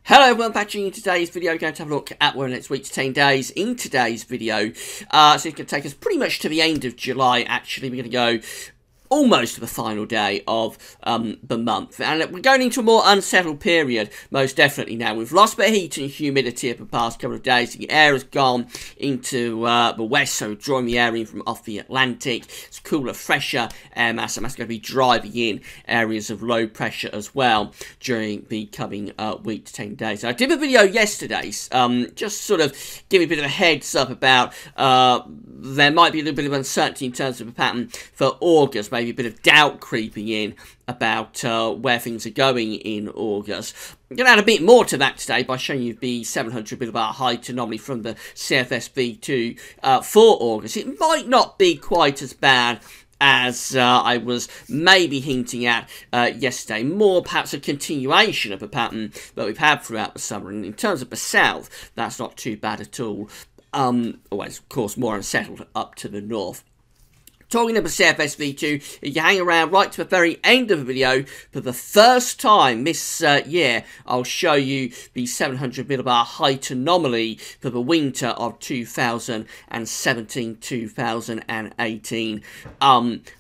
Hello everyone, Patrick. In today's video, we're going to have a look at where next week's 10 days. In today's video, so it's going to take us pretty much to the end of July. Actually, we're going to go almost to the final day of the month, and we're going into a more unsettled period, most definitely now. We've lost the heat and humidity over the past couple of days. The air has gone into the west, so drawing the air in from off the Atlantic. It's cooler, fresher air mass, and that's going to be driving in areas of low pressure as well during the coming week to 10 days. I did a video yesterday, just sort of give you a bit of a heads up about there might be a little bit of uncertainty in terms of the pattern for August. Maybe a bit of doubt creeping in about where things are going in August. I'm going to add a bit more to that today by showing you the 700 millibar height anomaly from the CFS V2 for August. It might not be quite as bad as I was maybe hinting at yesterday. More perhaps a continuation of a pattern that we've had throughout the summer. And in terms of the south, that's not too bad at all. Always, of course, more unsettled up to the north. Talking about CFS V2, if you hang around right to the very end of the video, for the first time this year, I'll show you the 700 millibar height anomaly for the winter of 2017-2018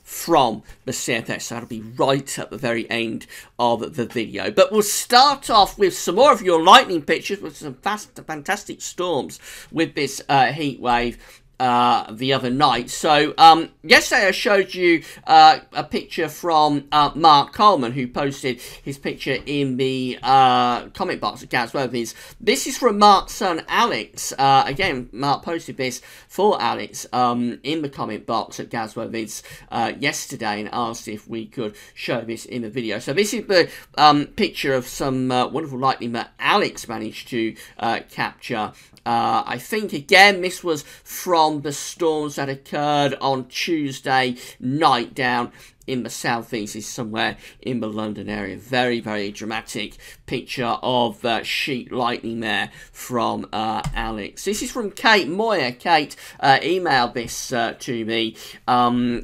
from the CFS. So that'll be right at the very end of the video. But we'll start off with some more of your lightning pictures with some fantastic storms with this heat wave the other night. So yesterday I showed you a picture from Mark Coleman, who posted his picture in the comment box at Gaz Weathervids. This is from Mark's son Alex. Again, Mark posted this for Alex in the comment box at Gaz Weathervids yesterday and asked if we could show this in the video. So this is the picture of some wonderful lightning that Alex managed to capture. I think, again, this was from the storms that occurred on Tuesday night down in the southeast, is somewhere in the London area. Very, very dramatic picture of sheet lightning there from Alex. This is from Kate Moyer. Kate emailed this to me.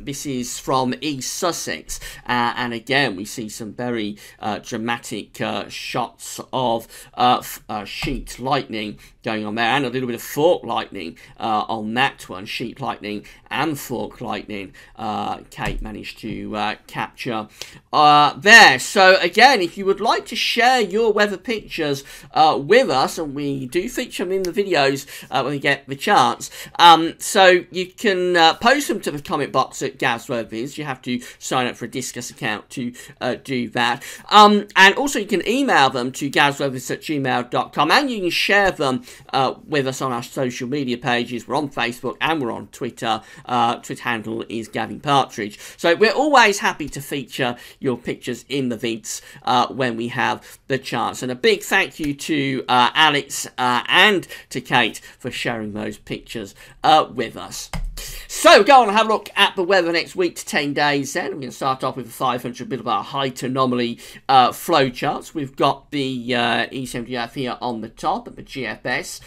This is from East Sussex, and again we see some very dramatic shots of sheet lightning going on there, and a little bit of fork lightning on that one. Sheet lightning and fork lightning Kate managed to capture there. So again, if you would like to share your weather pictures with us, and we do feature them in the videos when we get the chance, so you can post them to the comment box at Gaz Weathervids. You have to sign up for a Discuss account to do that, and also you can email them to gazweathervids@gmail.com, and you can share them with us on our social media pages. We're on Facebook and we're on Twitter. Twitter handle is Gavin Partridge. So we're always happy to feature your pictures in the vids when we have the chance. And a big thank you to Alex and to Kate for sharing those pictures with us. So go on and have a look at the weather next week to 10 days then. We're going to start off with the 500 millibar height anomaly flow charts. We've got the E70F here on the top, and the GFS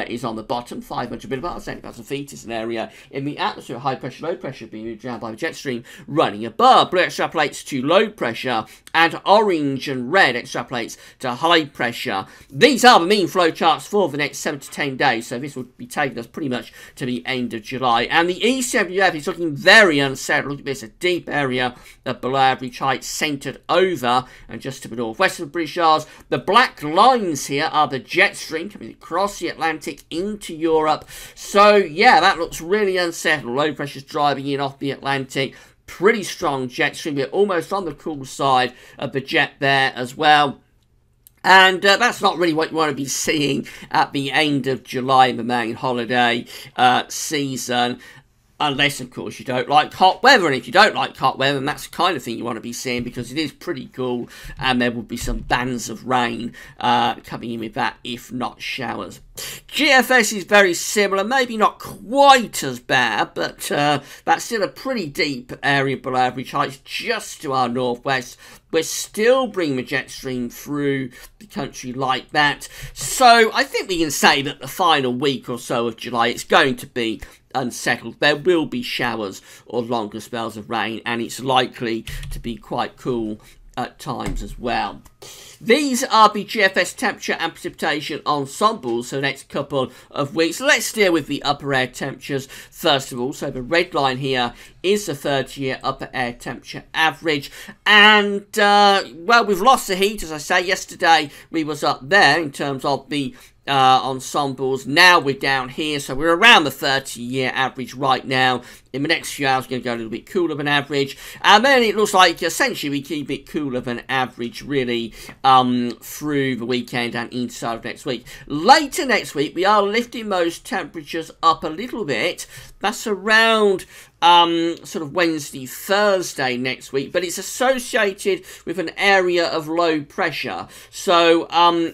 is on the bottom. 500 millibars, 80,000 feet is an area in the atmosphere. High pressure, low pressure being moved around by the jet stream running above. Blue extrapolates to low pressure, and orange and red extrapolates to high pressure. These are the mean flow charts for the next 7 to 10 days, so this will be taking us pretty much to the end of July. And the E70F is looking very unsettled. Look at this, a deep area of below average height centred over and just to the northwest of the British Isles. The black lines here are the jet stream coming across the Atlantic into Europe. So yeah, that looks really unsettled. Low pressure's driving in off the Atlantic. Pretty strong jet stream. We're almost on the cool side of the jet there as well. And that's not really what you want to be seeing at the end of July in the main holiday season. Unless, of course, you don't like hot weather. And if you don't like hot weather, then that's the kind of thing you want to be seeing, because it is pretty cool, and there will be some bands of rain coming in with that, if not showers. GFS is very similar, maybe not quite as bad, but that's still a pretty deep area below average height just to our northwest. We're still bringing the jet stream through the country like that. So I think we can say that the final week or so of July, it's going to be unsettled. There will be showers or longer spells of rain, and it's likely to be quite cool at times as well. These are the GFS temperature and precipitation ensembles for the next couple of weeks. Let's deal with the upper air temperatures first of all. So the red line here is the 30-year upper air temperature average. And, well, we've lost the heat, as I say. Yesterday we was up there in terms of the ensembles. Now we're down here, so we're around the 30-year average right now. In the next few hours, we're going to go a little bit cooler than average, and then it looks like essentially we keep it cooler than average really through the weekend and inside of next week. Later next week, we are lifting those temperatures up a little bit. That's around sort of Wednesday, Thursday next week, but it's associated with an area of low pressure. So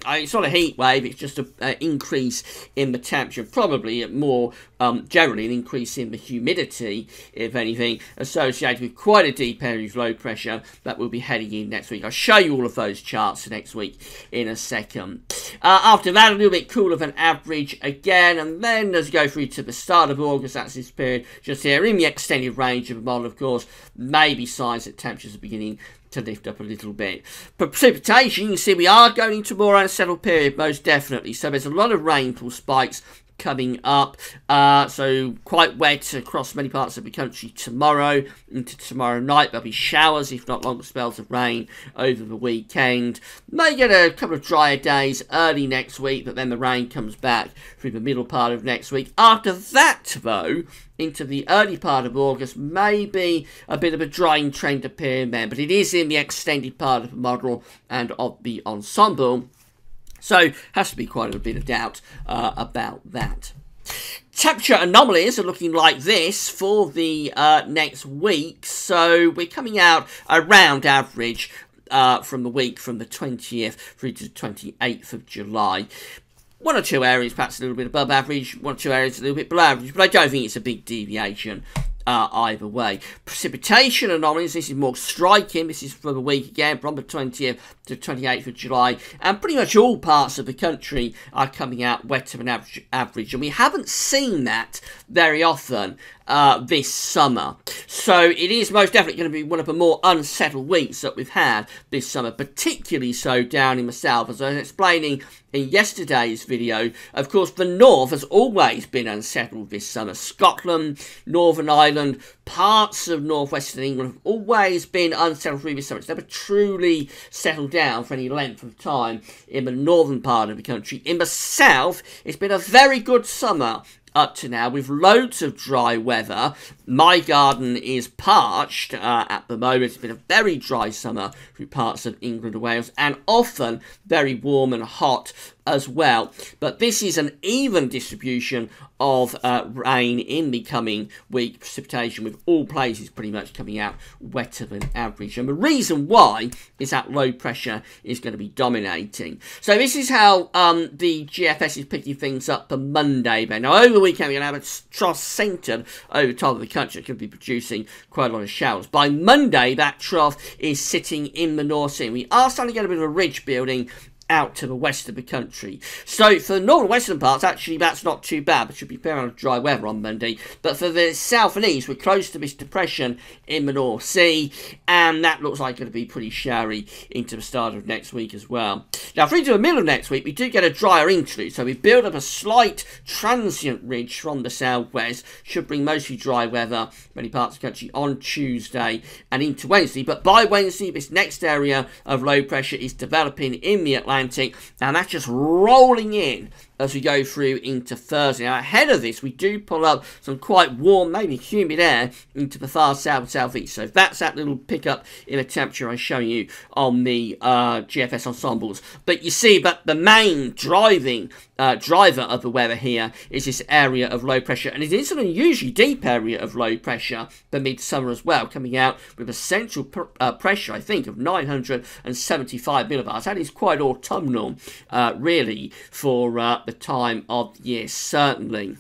it's not a heat wave, it's just an increase in the temperature, probably more generally an increase in the humidity, if anything, associated with quite a deep area of low pressure that we'll be heading in next week. I'll show you all of those charts for next week in a second. After that, a little bit cooler than average again, and then as we go through to the start of August, that's this period just here in the extended range of the model, of course, maybe signs that temperatures are beginning to lift up a little bit. But precipitation, you can see we are going into more unsettled period, most definitely. So there's a lot of rainfall spikes coming up, so quite wet across many parts of the country tomorrow into tomorrow night. There'll be showers, if not longer spells of rain over the weekend. May get a couple of drier days early next week, but then the rain comes back through the middle part of next week. After that, though, into the early part of August, maybe a bit of a drying trend appearing there, but it is in the extended part of the model and of the ensemble. So, has to be quite a bit of doubt about that. Temperature anomalies are looking like this for the next week. So, we're coming out around average from the week from the 20th through to the 28th of July. One or two areas perhaps a little bit above average, one or two areas a little bit below average, but I don't think it's a big deviation either way. Precipitation anomalies, this is more striking. This is for the week again, from the 20th to 28th of July. And pretty much all parts of the country are coming out wetter than average. And we haven't seen that very often this summer. So it is most definitely going to be one of the more unsettled weeks that we've had this summer, particularly so down in the south. As I was explaining in yesterday's video, of course, the north has always been unsettled this summer. Scotland, Northern Ireland, parts of northwestern England have always been unsettled through this summer. It's never truly settled down for any length of time in the northern part of the country. In the south, it's been a very good summer up to now, with loads of dry weather. My garden is parched at the moment. It's been a very dry summer through parts of England and Wales, and often very warm and hot as well. But this is an even distribution of rain in the coming week, precipitation with all places pretty much coming out wetter than average. And the reason why is that low pressure is going to be dominating. So this is how the GFS is picking things up for Monday. Then. Now over the weekend we're going to have a trough centred over the top of the country. It could be producing quite a lot of showers. By Monday that trough is sitting in the North Sea. We are starting to get a bit of a ridge building out to the west of the country. So for the northern western parts, actually that's not too bad. There should be fair amount of dry weather on Monday. But for the south and east, we're close to this depression in the North Sea, and that looks like going to be pretty showery into the start of next week as well. Now through to the middle of next week, we do get a drier interlude, so we build up a slight transient ridge from the southwest. Should bring mostly dry weather many parts of the country on Tuesday and into Wednesday. But by Wednesday, this next area of low pressure is developing in the Atlantic, and that's just rolling in as we go through into Thursday. Now, ahead of this, we do pull up some quite warm, maybe humid air into the far south and southeast. So that's that little pickup in the temperature I'm showing you on the GFS ensembles. But you see that the main driving driver of the weather here is this area of low pressure. And it is an unusually deep area of low pressure for midsummer as well, coming out with a central pressure, I think, of 975 millibars. That is quite autumnal, really, for the time of the year, certainly.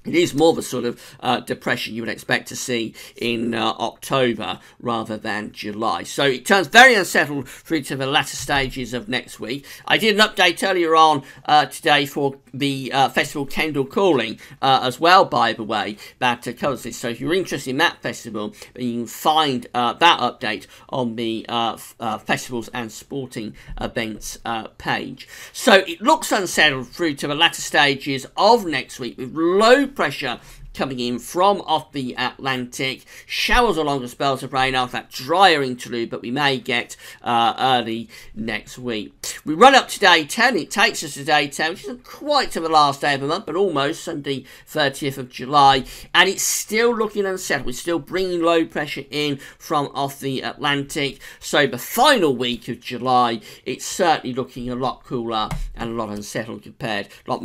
It is more the sort of depression you would expect to see in October rather than July. So it turns very unsettled through to the latter stages of next week. I did an update earlier on today for the festival Kendall Calling as well, by the way, that covers this. So if you're interested in that festival, you can find that update on the festivals and sporting events page. So it looks unsettled through to the latter stages of next week with low pressure coming in from off the Atlantic. Showers or longer spells of rain after that drier interlude, but we may get early next week. We run up to day 10. It takes us to day 10, which isn't quite to the last day of the month, but almost Sunday 30th of July. And it's still looking unsettled. We're still bringing low pressure in from off the Atlantic. So the final week of July, it's certainly looking a lot cooler and a lot more unsettled compared to what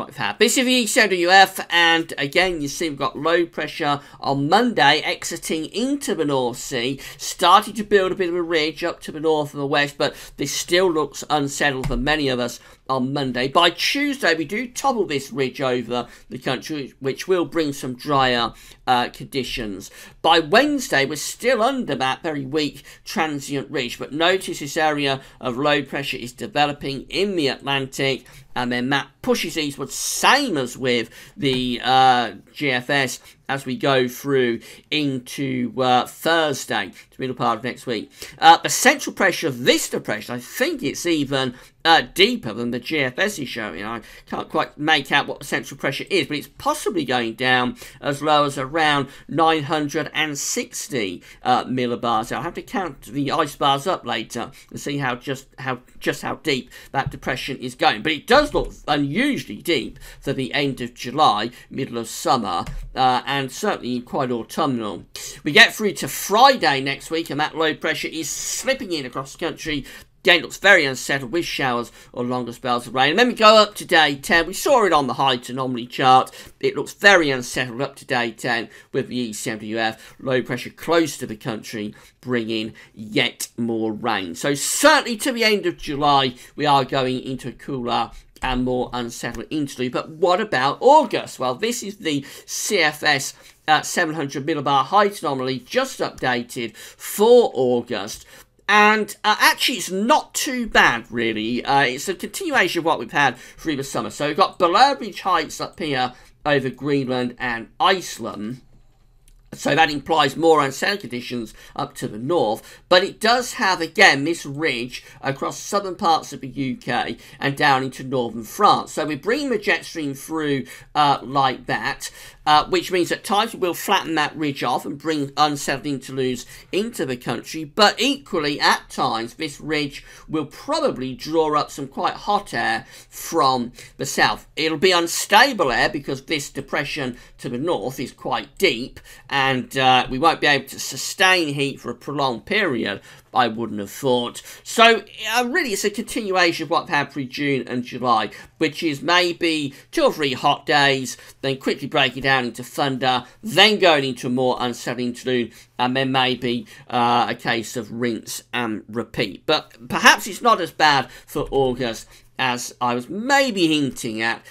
we've had. This is the ECMWF, and again, you see we've got low pressure on Monday exiting into the North Sea, starting to build a bit of a ridge up to the north and the west, but this still looks unsettled for many of us on Monday. By Tuesday, we do topple this ridge over the country, which will bring some drier conditions. By Wednesday, we're still under that very weak transient ridge, but notice this area of low pressure is developing in the Atlantic, and then that pushes eastward, same as with the GFS, as we go through into Thursday, the middle part of next week. The central pressure of this depression, I think it's even deeper than the GFS is showing. I can't quite make out what the central pressure is, but it's possibly going down as low as around 960 millibars. I'll have to count the ice bars up later and see how deep that depression is going. But it does look unusually deep for the end of July, middle of summer, and certainly quite autumnal. We get through to Friday next week, and that low pressure is slipping in across the country. Again, it looks very unsettled with showers or longer spells of rain. And then we go up to day 10. We saw it on the height anomaly chart. It looks very unsettled up to day 10 with the ECMWF. Low pressure close to the country, bringing yet more rain. So certainly to the end of July, we are going into a cooler and more unsettled interlude. But what about August? Well, this is the CFS 700 millibar height anomaly just updated for August. And actually, it's not too bad, really. It's a continuation of what we've had through the summer. So we've got below average heights up here over Greenland and Iceland. So that implies more unsettled conditions up to the north. But it does have, again, this ridge across southern parts of the UK and down into northern France. So we're bringing the jet stream through like that. Which means at times we'll flatten that ridge off and bring unsettled interludes into the country. But equally, at times, this ridge will probably draw up some quite hot air from the south. It'll be unstable air because this depression to the north is quite deep, and we won't be able to sustain heat for a prolonged period, I wouldn't have thought. So really it's a continuation of what we've had through June and July, which is maybe 2 or 3 hot days, then quickly breaking down into thunder, then going into a more unsettled interlude, and then maybe a case of rinse and repeat. But perhaps it's not as bad for August as I was maybe hinting at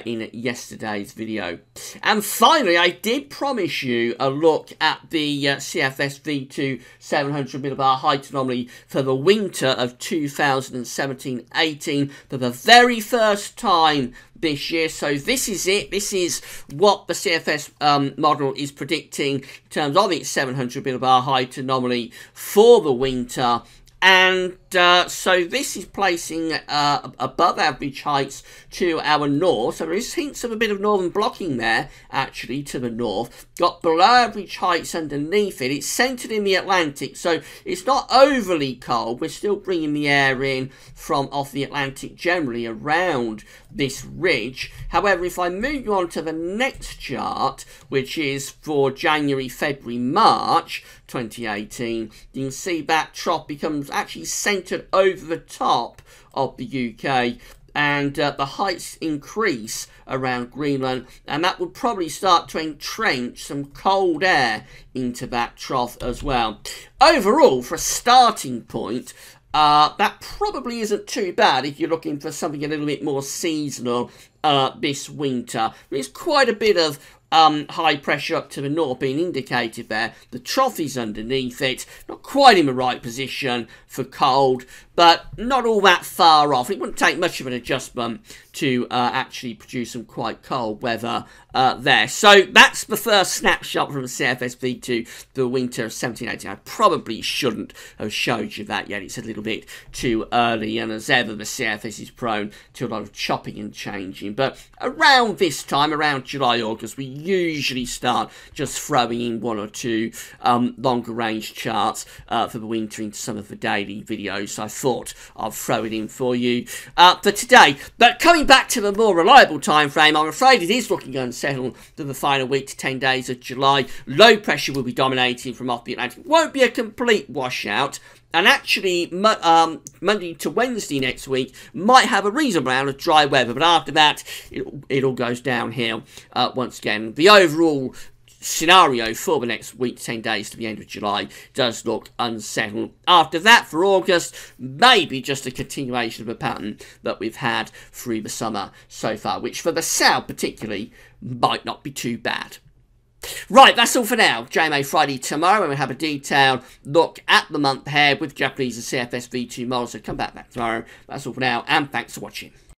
in yesterday's video. And finally, I did promise you a look at the CFS V2 700 millibar height anomaly for the winter of 2017-18 for the very first time this year. So this is it. This is what the CFS model is predicting in terms of its 700 millibar height anomaly for the winter. And so this is placing above average heights to our north. So there is hints of a bit of northern blocking there, actually, to the north. Got below average heights underneath it. It's centered in the Atlantic, so it's not overly cold. We're still bringing the air in from off the Atlantic generally around this ridge. However, if I move you on to the next chart, which is for January, February, March 2018, you can see that trough becomes actually centered over the top of the UK, and the heights increase around Greenland, and that will probably start to entrench some cold air into that trough as well. Overall, for a starting point, that probably isn't too bad if you're looking for something a little bit more seasonal this winter. There's quite a bit of high pressure up to the north being indicated there. The trough is underneath it, not quite in the right position for cold, but not all that far off. It wouldn't take much of an adjustment to actually produce some quite cold weather there. So that's the first snapshot from the CFSV to the winter of 1718. I probably shouldn't have showed you that yet. It's a little bit too early, and as ever, the CFS is prone to a lot of chopping and changing. But around this time, around July, August, we usually start just throwing in one or two longer range charts for the winter into some of the daily videos. So I thought I'll throw it in for you for today. But coming back to the more reliable time frame, I'm afraid it is looking unsettled to the final week to 10 days of July. Low pressure will be dominating from off the Atlantic. Won't be a complete washout. And actually, Monday to Wednesday next week might have a reasonable amount of dry weather. But after that, it all goes downhill once again. The overall scenario for the next week to 10 days to the end of July does look unsettled. After that, for August, maybe just a continuation of a pattern that we've had through the summer so far, which for the south particularly might not be too bad. Right, that's all for now. JMA Friday tomorrow, and we'll have a detailed look at the month ahead with Japanese and CFS V2 models. So come back tomorrow. That's all for now, and thanks for watching.